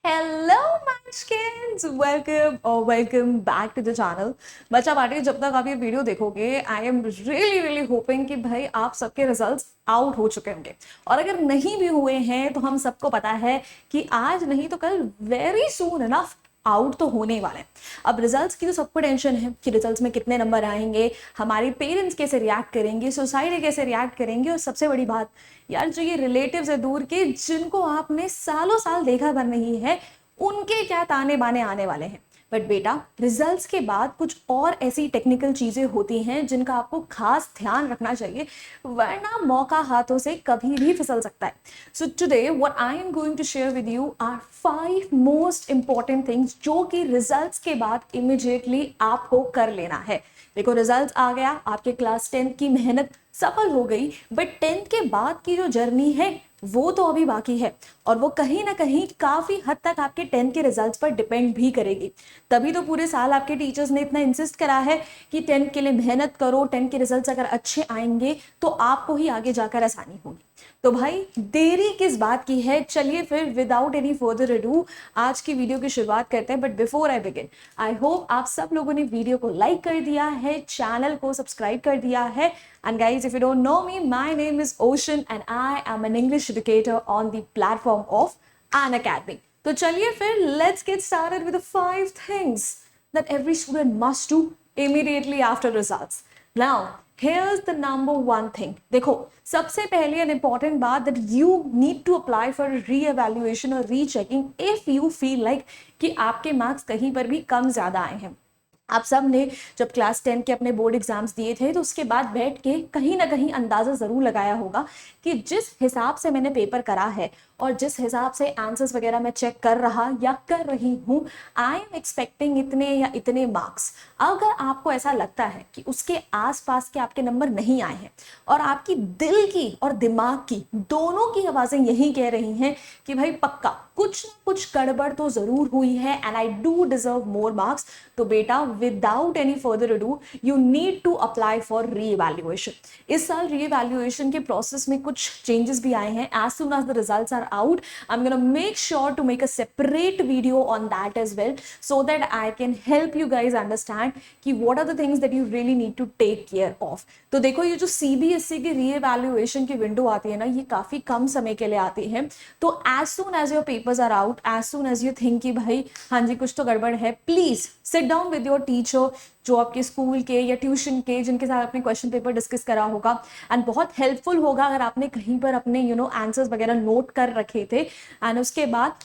Hello munchkins, welcome back to the channel. बच्चा party, जब तक आप ये वीडियो देखोगे आई एम रियली होपिंग कि भाई आप सबके रिजल्ट्स आउट हो चुके होंगे। और अगर नहीं भी हुए हैं तो हम सबको पता है कि आज नहीं तो कल वेरी सून इनफ आउट तो होने वाले हैं। अब रिजल्ट्स की तो सबको टेंशन है कि रिजल्ट्स में कितने नंबर आएंगे, हमारे पेरेंट्स कैसे रिएक्ट करेंगे, सोसाइटी कैसे रिएक्ट करेंगे, और सबसे बड़ी बात यार जो ये रिलेटिव्स है दूर के जिनको आपने सालों साल देखा पर नहीं है, उनके क्या ताने बाने आने वाले हैं। बट बेटा, रिजल्ट्स के बाद कुछ और ऐसी टेक्निकल चीजें होती हैं जिनका आपको खास ध्यान रखना चाहिए, वरना मौका हाथों से कभी भी फिसल सकता है। So today what I am going to share with you are 5 most important things जो कि रिजल्ट्स के बाद इमिडिएटली आपको कर लेना है। देखो, रिजल्ट्स आ गया, आपके क्लास 10 की मेहनत सफल हो गई, बट 10th के बाद की जो जर्नी है वो तो अभी बाकी है, और वो कहीं ना कहीं काफी हद तक आपके 10th के रिजल्ट्स पर डिपेंड भी करेगी। तभी तो पूरे साल आपके टीचर्स ने इतना इंसिस्ट करा है कि 10th के लिए मेहनत करो, 10th के रिजल्ट्स अगर अच्छे आएंगे तो आपको ही आगे जाकर आसानी होगी। तो भाई देरी किस बात की है, चलिए फिर विदाउट एनी फर्दर अडू आज की वीडियो की शुरुआत करते हैं। But before I begin, I hope आप सब लोगों ने वीडियो को लाइक कर दिया है, चैनल को सब्सक्राइब कर दिया है। And guys, if you don't know me, my name is Ocean and I am an English educator on the platform of An Academy. तो चलिए फिर let's get started with the 5 things that every student must do immediately after results. Now, here's the number 1 thing. देखो, सबसे पहले an important बात that you need to apply for re-evaluation और rechecking if you feel like कि आपके marks कहीं पर भी कम ज़्यादा आए हैं। आप सब ने जब क्लास 10 के अपने बोर्ड एग्जाम्स दिए थे तो उसके बाद बैठ के कहीं ना कहीं अंदाज़ा ज़रूर लगाया होगा कि जिस हिसाब से मैंने पेपर करा है और जिस हिसाब से आंसर्स वगैरह मैं चेक कर रहा या कर रही हूँ, आई एम एक्सपेक्टिंग इतने या इतने मार्क्स। अगर आपको ऐसा लगता है कि उसके आसपास के आपके नंबर नहीं आए हैं और आपकी दिल की और दिमाग की दोनों की आवाज़ें यही कह रही हैं कि भाई पक्का कुछ ना कुछ गड़बड़ तो ज़रूर हुई है and I do deserve more marks, तो बेटा without any further ado you need to apply for re evaluation. इस साल री इवैल्यूएशन के प्रोसेस में कुछ चेंजेस भी आए हैं। As soon as the results are out, I'm gonna make sure to make a separate video on that as well so that I can help you guys understand कि what are the things that you really need to take care of। तो देखो, ये जो CBSE की री-एवैल्यूएशन की window आती है ना, ये काफ़ी कम समय के लिए आती है। तो as soon as your papers are out, as soon as you think कि भाई हाँ जी कुछ तो गड़बड़ है, please sit down with your teacher जो आपके स्कूल के या ट्यूशन के जिनके साथ आपने क्वेश्चन पेपर डिस्कस करा होगा। एंड बहुत हेल्पफुल होगा अगर आपने कहीं पर अपने आंसर्स वगैरह नोट कर रखे थे। एंड उसके बाद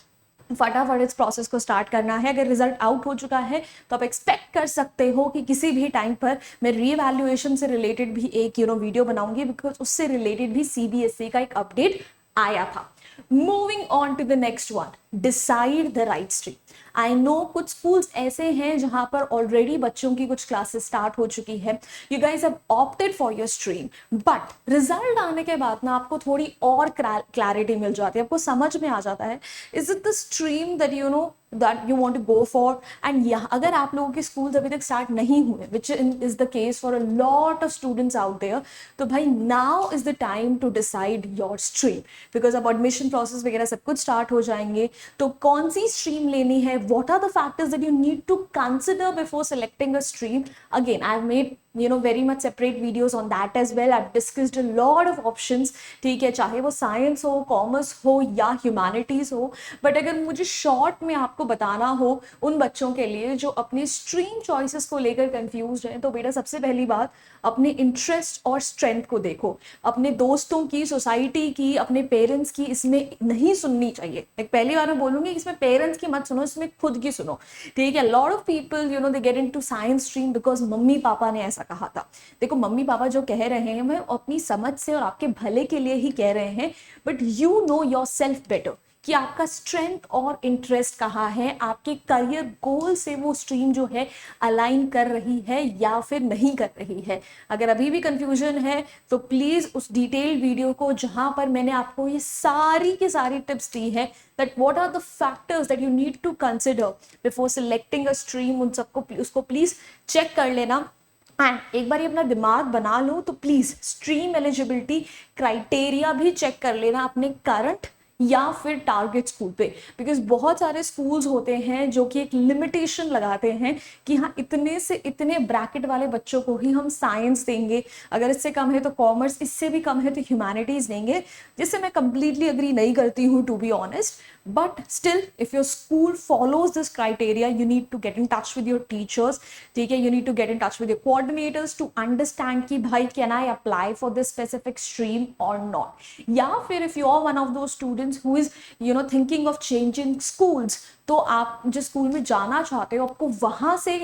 फटाफट इस प्रोसेस को स्टार्ट करना है। अगर रिजल्ट आउट हो चुका है तो आप एक्सपेक्ट कर सकते हो कि किसी भी टाइम पर मैं री-इवैल्यूएशन से रिलेटेड भी एक वीडियो बनाऊंगी, बिकॉज उससे रिलेटेड भी CBSE का एक अपडेट आया था। Moving on to the next one, decide the right stream. I know कुछ स्कूल्स ऐसे हैं जहां पर ऑलरेडी बच्चों की कुछ क्लासेस स्टार्ट हो चुकी है, you guys have opted for your stream, but result आने के बाद ना आपको थोड़ी और क्लैरिटी मिल जाती है, आपको समझ में आ जाता है is it the stream that that you want to go for। and yeah, अगर आप लोगों के स्कूल्स अभी तक स्टार्ट नहीं हुए, which is the case for a lot of students out there, तो भाई now is the time to decide your stream, because अब एडमिशन प्रोसेस वगैरह सब कुछ स्टार्ट हो जाएंगे। तो कौन सी स्ट्रीम लेनी है, what are the factors that you need to consider before selecting a stream, again I've made very much separate videos on that as well। I've discussed a lot of options, ठीक है, चाहे वो science हो, commerce हो या humanities हो। But अगर मुझे शॉर्ट में आपको बताना हो उन बच्चों के लिए जो अपनी स्ट्रीम चॉइसेस को लेकर कंफ्यूज हैं, तो बेटा सबसे पहली बात अपने इंटरेस्ट और स्ट्रेंथ को देखो। अपने दोस्तों की, सोसाइटी की, अपने पेरेंट्स की इसमें नहीं सुननी चाहिए। एक पहली बार मैं बोलूंगी इसमें पेरेंट्स की मत सुनो, इसमें खुद की सुनो, ठीक है। Lot of people they get into science stream because mummy papa ने ऐसा कहा था। देखो, मम्मी पापा जो कह रहे हैं वो अपनी समझ से और आपके भले के लिए ही कह रहे हैं, but you know your self better कि आपका स्ट्रेंथ और इंटरेस्ट कहाँ है, आपके करियर गोल से वो स्ट्रीम जो है अलाइन कर रही है या फिर नहीं कर रही है। अगर अभी भी कंफ्यूजन है तो प्लीज उस डिटेल्ड वीडियो को जहां पर मैंने आपको ये सारी की सारी टिप्स दी है that what are the factors that you need to consider before selecting a stream, उन सबको उसको प्लीज चेक कर लेना। एंड एक बार ये अपना दिमाग बना लो तो प्लीज स्ट्रीम एलिजिबिलिटी क्राइटेरिया भी चेक कर लेना अपने करंट या फिर टारगेट स्कूल पे, बिकॉज बहुत सारे स्कूल्स होते हैं जो कि एक लिमिटेशन लगाते हैं कि हाँ इतने से इतने ब्रैकेट वाले बच्चों को ही हम साइंस देंगे, अगर इससे कम है तो कॉमर्स, इससे भी कम है तो ह्यूमैनिटीज देंगे, जिससे मैं कंप्लीटली अग्री नहीं करती हूँ to be honest. But still if your school follows this criteria, you need to get in touch with your teachers. ठीक है, you need to get in touch with your coordinators to understand कि भाई can I apply for this specific stream और not. या फिर if you are one of those students who is thinking of changing schools, तो आप जिस school में जाना चाहते हो आपको वहां से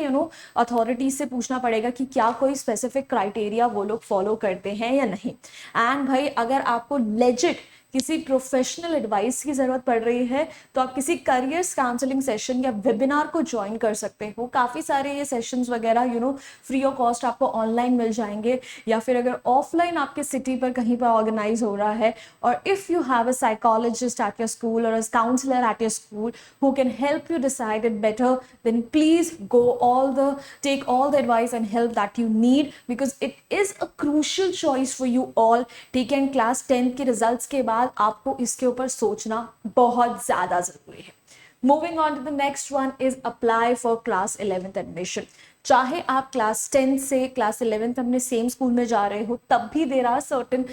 अथॉरिटी से पूछना पड़ेगा कि क्या कोई स्पेसिफिक क्राइटेरिया वो लोग फॉलो करते हैं या नहीं. एंड भाई अगर आपको लेजिट किसी प्रोफेशनल एडवाइस की जरूरत पड़ रही है तो आप किसी करियर्स काउंसलिंग सेशन या वेबिनार को ज्वाइन कर सकते हो. काफ़ी सारे ये सेशंस वगैरह फ्री ऑफ कॉस्ट आपको ऑनलाइन मिल जाएंगे, या फिर अगर ऑफलाइन आपके सिटी पर कहीं पर ऑर्गेनाइज हो रहा है, और if you have a psychologist at your school और a counsellor at your school who can help you decide it better, then please take all the advice and help that you need, because it is a crucial choice for you all. ठीक है, class 10 के results के बाद आपको इसके ऊपर सोचना बहुत ज़्यादा ज़रूरी है. Moving on to the next one is apply for class 11th admission. चाहे आप क्लास 10 से क्लास 11th अपने सेम स्कूल में जा रहे हो, तब भी there are certain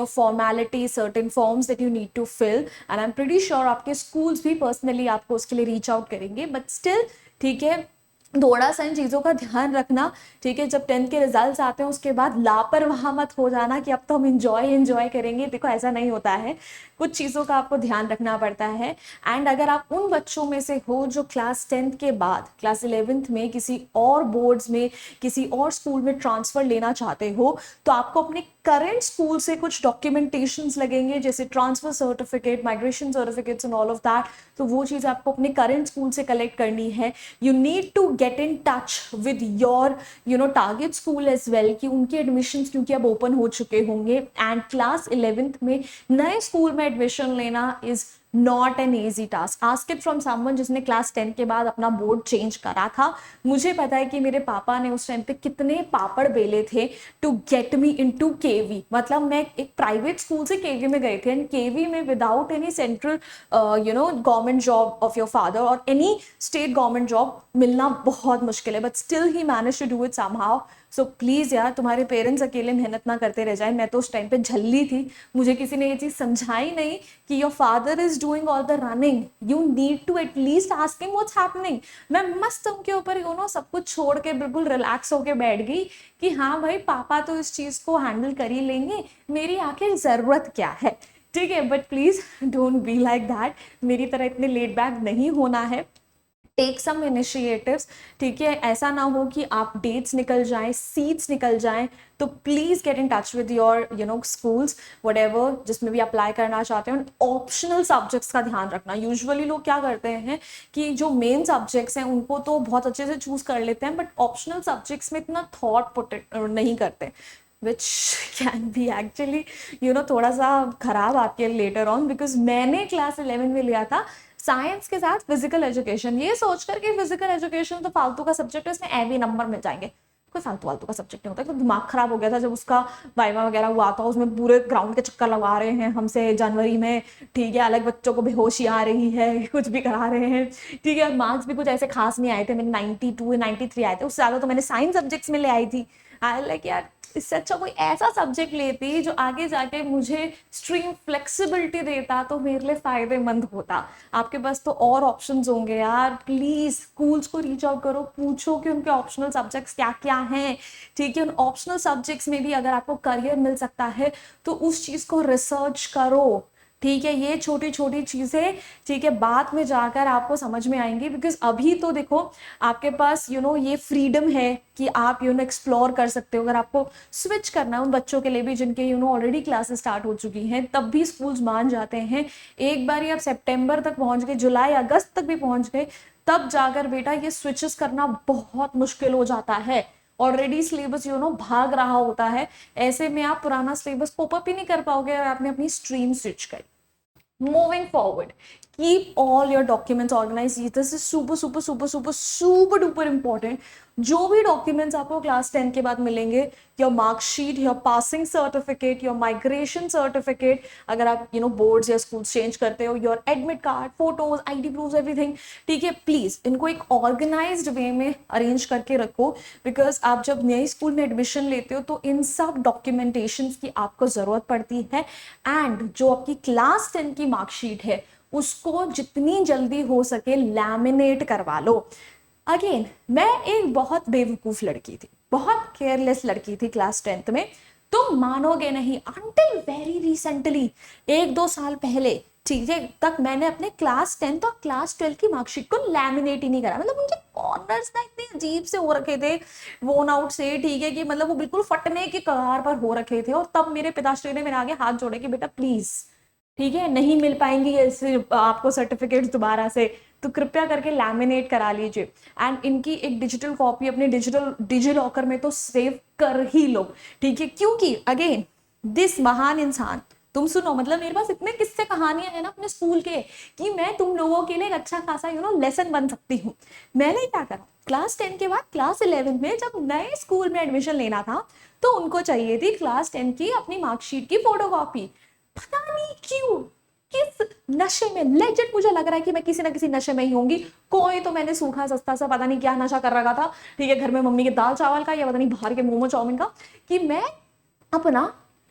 formality, certain forms that you need to fill, and I am pretty sure आपके स्कूल्स भी पर्सनली आपको उसके लिए रीच आउट करेंगे. बट स्टिल ठीक है, थोड़ा सा इन चीज़ों का ध्यान रखना. ठीक है, जब 10th के रिजल्ट्स आते हैं उसके बाद लापरवाह मत हो जाना कि अब तो हम इंजॉय करेंगे. देखो ऐसा नहीं होता है, कुछ चीज़ों का आपको ध्यान रखना पड़ता है. एंड अगर आप उन बच्चों में से हो जो क्लास 10th के बाद क्लास 11th में किसी और बोर्ड्स में किसी और स्कूल में ट्रांसफ़र लेना चाहते हो, तो आपको अपने करंट स्कूल से कुछ डॉक्यूमेंटेशंस लगेंगे, जैसे transfer certificate, migration certificates and all of that. तो वो चीज़ आपको अपने करंट स्कूल से कलेक्ट करनी है. You need to get in touch with your target school as well, कि उनके एडमिशन्स क्योंकि अब ओपन हो चुके होंगे. एंड क्लास 11th में नए स्कूल में एडमिशन लेना is not an easy task. Ask it from someone जिसने क्लास 10 के बाद अपना बोर्ड चेंज करा था. मुझे पता है कि मेरे पापा ने उस टाइम पे कितने पापड़ बेले थे टू गेट मी इनटू केवी. मतलब मैं एक प्राइवेट स्कूल से केवी में गए थे, एंड केवी में without any central government job of your father और एनी स्टेट गवर्नमेंट जॉब मिलना बहुत मुश्किल है. But still he manage to do it somehow. So please यार, तुम्हारे पेरेंट्स अकेले मेहनत ना करते रह जाए. मैं तो उस टाइम पे झल्ली थी, मुझे किसी ने ये चीज़ समझाई नहीं कि your father is doing all the running, you need to at least ask him what's happening. मैं मस्त उनके ऊपर सब कुछ छोड़ के बिल्कुल रिलैक्स होके बैठ गई कि हाँ भाई पापा तो इस चीज़ को हैंडल कर ही लेंगे, मेरी आखिर ज़रूरत क्या है. ठीक है, but please don't be like that. मेरी तरह इतने लेट बैक नहीं होना है. Take some initiatives. ठीक है, ऐसा ना हो कि आप डेट्स निकल जाएं, सीट्स निकल जाएं. तो please get in touch with your schools whatever जिसमें भी अप्लाई करना चाहते हैं. ऑप्शनल सब्जेक्ट्स का ध्यान रखना. यूजुअली लोग क्या करते हैं कि जो मेन सब्जेक्ट्स हैं उनको तो बहुत अच्छे से चूज कर लेते हैं, बट ऑप्शनल सब्जेक्ट्स में इतना थॉट पुट नहीं करते, which can be actually थोड़ा सा खराब आपके लेटर ऑन. बिकॉज मैंने क्लास 11 में लिया था साइंस के साथ फिजिकल एजुकेशन, ये सोचकर कि फिजिकल एजुकेशन तो फालतू का सब्जेक्ट है, इसमें एवी नंबर मिल जाएंगे. कोई फालतू का सब्जेक्ट नहीं होता. तो दिमाग खराब हो गया था जब उसका वाइवा वगैरह हुआ था. उसमें पूरे ग्राउंड के चक्कर लगा रहे हैं हमसे जनवरी में. ठीक है, अलग बच्चों को बेहोशी आ रही है, कुछ भी करा रहे हैं. ठीक है, मार्क्स भी कुछ ऐसे खास नहीं आए थे, मैंने 92 93 आए थे. उससे ज़्यादा तो मैंने साइंस सब्जेक्ट्स में ले आई थी. आई लाइक यार इससे अच्छा कोई ऐसा सब्जेक्ट लेती जो आगे जाके मुझे स्ट्रीम फ्लेक्सिबिलिटी देता तो मेरे लिए फ़ायदेमंद होता. आपके पास तो और ऑप्शंस होंगे यार. प्लीज़ स्कूल्स को रीच आउट करो, पूछो कि उनके ऑप्शनल सब्जेक्ट्स क्या क्या हैं. ठीक है, उन ऑप्शनल सब्जेक्ट्स में भी अगर आपको करियर मिल सकता है तो उस चीज़ को रिसर्च करो. ठीक है, ये छोटी छोटी चीज़ें ठीक है बाद में जाकर आपको समझ में आएंगी. बिकॉज अभी तो देखो आपके पास ये फ्रीडम है कि आप एक्सप्लोर कर सकते हो. अगर आपको स्विच करना है उन बच्चों के लिए भी जिनके ऑलरेडी क्लासेस स्टार्ट हो चुकी हैं, तब भी स्कूल्स मान जाते हैं. एक बार आप सितंबर तक पहुंच गए, जुलाई अगस्त तक भी पहुंच गए, तब जाकर बेटा ये स्विचेस करना बहुत मुश्किल हो जाता है. ऑलरेडी सिलेबस भाग रहा होता है. ऐसे में आप पुराना सिलेबस कोप अप ही नहीं कर पाओगे अगर आपने अपनी स्ट्रीम स्विच करी. Moving forward, keep all your documents organise. This is super super super super super duper important. जो भी डॉक्यूमेंट्स आपको क्लास 10 के बाद मिलेंगे, your marksheet, your passing certificate, your migration certificate, अगर आप बोर्ड्स या स्कूल चेंज करते हो, your admit card, photos, ID proof, everything, ठीक है, प्लीज इनको एक ऑर्गेनाइज्ड वे में अरेंज करके रखो। बिकॉज आप जब नए स्कूल में एडमिशन लेते हो तो इन सब डॉक्यूमेंटेशन की आपको जरूरत पड़ती है। एंड जो आपकी क्लास 10 की मार्कशीट है उसको जितनी जल्दी हो सके लैमिनेट करवा लो। अगेन, मैं एक बहुत बेवकूफ लड़की थी, बहुत केयरलेस लड़की थी क्लास 10th में। तुम मानोगे नहीं, अंटिल वेरी रिसेंटली, 1-2 साल पहले, ठीक है, तक मैंने अपने क्लास 10th और क्लास 12 की मार्कशीट को लैमिनेट ही नहीं करा। मतलब उनके कॉर्नर्स ना इतने अजीब से हो रखे थे, वोन आउट से, ठीक है, कि मतलब वो बिल्कुल फटने के कगार पर हो रखे थे। और तब मेरे पिताश्री ने मेरे आगे हाथ जोड़े कि बेटा प्लीज, ठीक है, नहीं मिल पाएंगी ऐसे आपको सर्टिफिकेट्स दोबारा से, तो कृपया करके लैमिनेट करा लीजिए। एंड इनकी एक डिजिटल कॉपी अपने डिजी लॉकर में तो सेव कर ही लो, ठीक है, क्योंकि अगेन दिस महान इंसान, तुम सुनो, मतलब मेरे पास इतने किस्से कहानियां हैं ना अपने स्कूल के कि मैं तुम लोगों के लिए एक अच्छा खासा लेसन बन सकती हूँ। मैंने क्या करा, क्लास 10 के बाद क्लास 11 में जब नए स्कूल में एडमिशन लेना था तो उनको चाहिए थी क्लास 10 की अपनी मार्कशीट की फोटोकॉपी। पता नहीं क्यों, किस नशे में, लेजिट मुझे लग रहा है कि मैं किसी ना किसी नशे में ही होंगी। कोई तो मैंने सूखा सस्ता सा पता नहीं क्या नशा कर रखा था, ठीक है, घर में मम्मी के दाल चावल का या पता नहीं बाहर के मोमो चाउमीन का, कि मैं अपना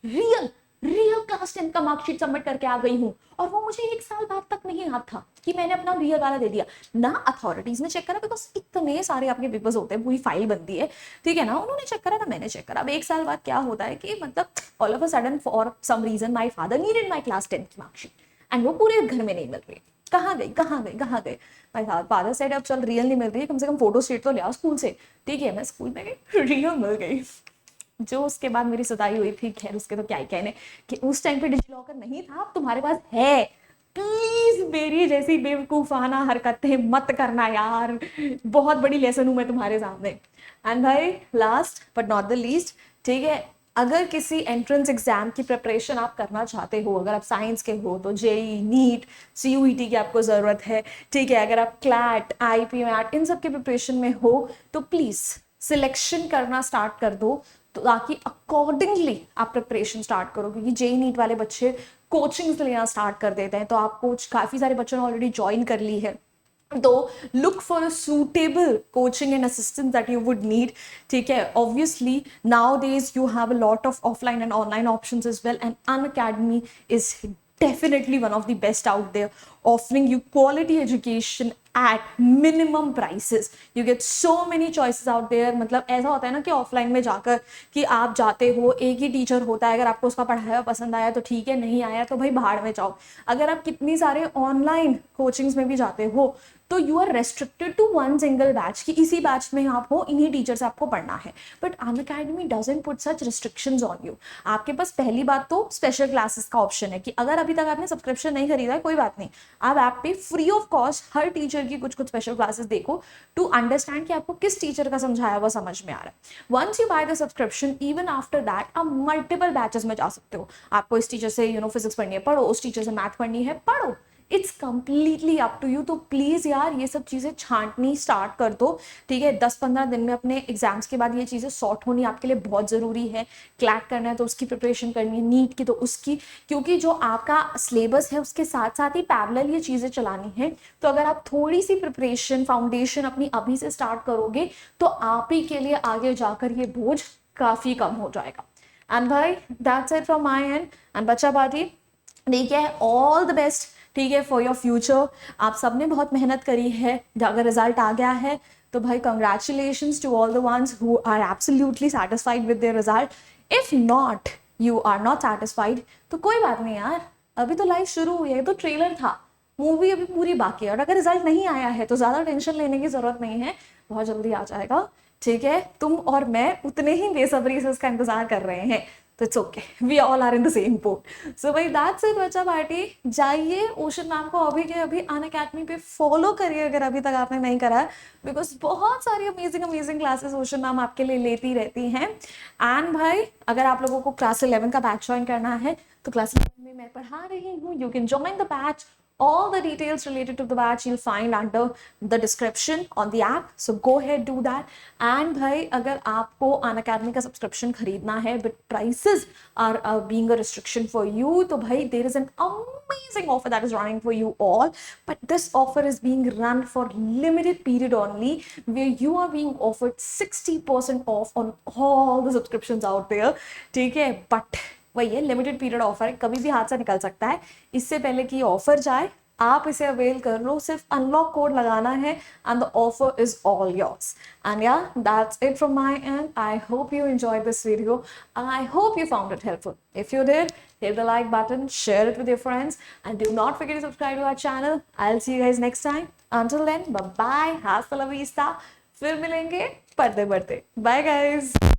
रियल रियल क्लास 10 का मार्कशीट सबमिट करके आ गई हूँ। और वो मुझे 1 साल बाद तक नहीं याद था कि मैंने अपना रियल वाला दे दिया ना। अथॉरिटीज ने चेक करा, बिकॉज इतने सारे आपके पेपर्स होते हैं, पूरी फाइल बनती है, ठीक है ना, उन्होंने चेक करा ना मैंने चेक करा। अब 1 साल बाद क्या होता है कि मतलब all of a sudden for some reason my father needed my class 10 की मार्कशीट एंड वो पूरे घर में नहीं मिल रही। कहाँ गई कहाँ गई कहाँ गई? माय फादर सेड अब चल रियल नहीं मिल रही है, कम से कम फोटो स्टेट तो ले आओ स्कूल से, ठीक है। मैं स्कूल में गई, रियल मिल गई। जो उसके बाद मेरी सुताई हुई थी, खैर उसके तो क्या ही कहने, कि उस टाइम पे डिजी लॉकर नहीं था, अब तुम्हारे पास है। प्लीज मेरी जैसी बेवकूफाना हरकतें मत करना यार, बहुत बड़ी लेसन हूं मैं तुम्हारे सामने। एंड भाई last but not the least, ठीक है, अगर किसी एंट्रेंस एग्जाम की प्रिपरेशन आप करना चाहते हो, अगर आप साइंस के हो तो जेई, नीट, सीयूईटी की आपको जरूरत है, ठीक है, अगर आप क्लैट, आईपी मैट इन सब के प्रिपरेशन में हो तो प्लीज सिलेक्शन करना स्टार्ट कर दो, तो ताकि अकॉर्डिंगली आप प्रिपरेशन स्टार्ट करो। क्योंकि जेई नीट वाले बच्चे कोचिंग्स लेना स्टार्ट कर देते हैं, तो आपको काफी सारे बच्चों ने ऑलरेडी ज्वाइन कर ली है, तो look for a suitable coaching and assistance that you would need, ठीक है। obviously nowadays you have a lot of offline and online options as well, and Unacademy is definitely one of the best out there, offering you quality education at minimum prices. You get so many choices out there। मतलब ऐसा होता है ना कि offline में जाकर कि आप जाते हो, एक ही टीचर होता है, अगर आपको उसका पढ़ाया पसंद आया तो ठीक है, नहीं आया तो भाई भाड़ में जाओ। अगर आप कितनी सारे ऑनलाइन कोचिंग्स में भी जाते हो तो you are restricted to one single batch, कि इसी बैच में आप हो, इन्हीं टीचर से आपको पढ़ना है। But Unacademy doesn't put such restrictions on you. आपके पास पहली बात तो स्पेशल क्लासेस का ऑप्शन है, कि अगर अभी तक आपने सब्सक्रिप्शन नहीं खरीदा है कोई बात नहीं, आप ऐप पे free of cost her teacher की कुछ कुछ स्पेशल क्लासेस देखो टू अंडरस्टैंड कि आपको किस टीचर का समझाया हुआ समझ में आ रहा है। Once you buy the subscription, even after that आप मल्टीपल बैचेस में जा सकते हो। आपको इस टीचर से फिजिक्स पढ़नी है पढ़ो, उस टीचर से मैथ पढ़नी है पढ़ो, it's completely up to you. तो प्लीज यार ये सब चीजें छांटनी स्टार्ट कर दो, ठीक है। 10-15 दिन में अपने एग्जाम्स के बाद ये चीजें सॉर्ट होनी आपके लिए बहुत जरूरी है। क्लैट करना है तो उसकी प्रिपरेशन करनी है, नीट की तो उसकी, क्योंकि जो आपका सिलेबस है उसके साथ साथ ही पैरेलल ये चीजें चलानी है। तो अगर आप थोड़ी सी प्रिपरेशन फाउंडेशन अपनी अभी से स्टार्ट करोगे तो आप ही के लिए आगे जाकर ये बोझ काफी कम हो जाएगा। एंड भाई that's it from my and. And बच्चा पार्टी, ठीक है, ऑल द बेस्ट, ठीक है, फॉर योर फ्यूचर। आप सबने बहुत मेहनत करी है, अगर रिजल्ट आ गया है तो भाई congratulations to all the ones who are absolutely satisfied with their result. If not, you are not satisfied, तो कोई बात नहीं यार, अभी तो लाइफ शुरू हुई है, तो ट्रेलर था, मूवी अभी पूरी बाकी है। और अगर रिजल्ट नहीं आया है तो ज्यादा टेंशन लेने की जरूरत नहीं है, बहुत जल्दी आ जाएगा, ठीक है। तुम और मैं उतने ही बेसब्री से उसका इंतजार कर रहे हैं, तो it's okay, we all are in the same boat. So भाई दैट्स इट बच्चा पार्टी। जाइए ओशन मैम को अभी के अभी अनअकैडमी पे फॉलो करिए अगर अभी तक आपने नहीं करा है, बिकॉज बहुत सारी amazing amazing classes ocean ma'am आपके लिए लेती रहती हैं। एंड भाई अगर आप लोगों को क्लास 11 का बैच ज्वाइन करना है तो क्लास 11 में मैं पढ़ा रही हूँ, you can join the batch all the details related to the batch you'll find under the description on the app, so go ahead, do that. And भाई अगर आपको Unacademy का सब्सक्रिप्शन खरीदना है but prices are being a restriction for you, तो भाई there is an amazing offer that is running for you all, but this offer is being run for limited period only, where you are being offered 60% off on all the subscriptions out there. ठीक है, but वही है, limited period offer है, कभी भी हाथ से निकल सकता है। इससे पहले कि ऑफर जाए आप इसे अवेल कर लो, सिर्फ अनलॉक कोड लगाना है and the offer is all yours. And या that's it from my end. I hope you enjoyed this video. I hope you found it helpful. If you did, hit the like button, share it with your friends, and do not forget to subscribe to our channel. I'll see you guys next time. Until then, bye bye, hasta la vista. फिर मिलेंगे पढ़ते पढ़ते. Bye guys.